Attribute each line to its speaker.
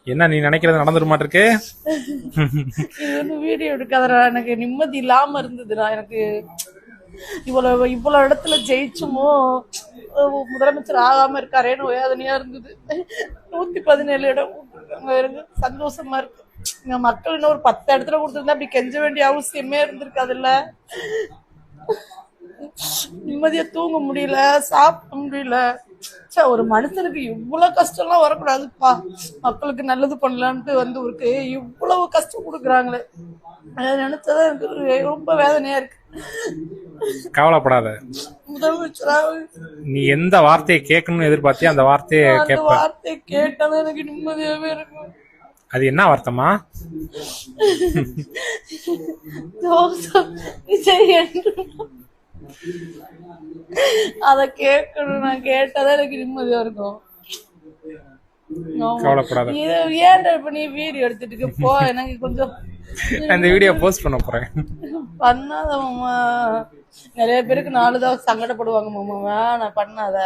Speaker 1: என்ன நீ நினைக்கிறது நடந்துட மாட்டிருக்கு?
Speaker 2: இது வீடியோ எடுக்காதடா, எனக்கு நிம்மதி இல்லாம இருந்ததுடா. எனக்கு இவ்வளவு இடத்துல ஜெயிச்சுமோ முதலமைச்சர் ஆகாம இருக்காரேன்னு வேதனையா இருந்தது. 117 இடம் இருக்கு, சந்தோஷமா இருக்கு. இங்க மக்கள் இன்னும் ஒரு 10 இடத்துல கொடுத்துருந்தா அப்படி கெஞ்ச வேண்டிய அவசியமே இருந்திருக்காதுல்ல. நிம்மதியா தூங்க முடியல, சாப்பிட முடியல. ஒரு மனுஷனுக்கு இவ்வளவு கஷ்டம்லாம் வரக்கூடாதுப்பா. மக்களுக்கு நல்லது பண்ணலான்ட்டு ஒரு இவ்வளவு கஷ்டம் கொடுக்குறாங்களே, அதை நினைச்சதான் எனக்கு ரொம்ப வேதனையா இருக்கு.
Speaker 1: கவலைப்படாத.
Speaker 2: முதலமைச்சரா
Speaker 1: நீ எந்த வார்த்தையை கேட்கணும்னு எதிர்பார்த்தியா அந்த வார்த்தையை கேட்ப.
Speaker 2: வார்த்தையை கேட்டாலும் எனக்கு நிம்மதியாவே இருக்கும்.
Speaker 1: அது என்ன வார்த்தைமா?
Speaker 2: அத கேட்கணும், நான் கேட்டாதான் எனக்கு நிம்மதியா இருக்கும்.
Speaker 1: கவலைப்படாத.
Speaker 2: ஏன்டா இப்ப நீ வீடியோ எடுத்துட்டு போ, எனக்கு கொஞ்சம்
Speaker 1: அந்த வீடியோ போஸ்ட் பண்ண போறேன்.
Speaker 2: பண்ணாத மாமா, நிறைய பேருக்கு 4 தான் சங்கடப்படுவாங்க மாமா, வேணாம் பண்ணாத.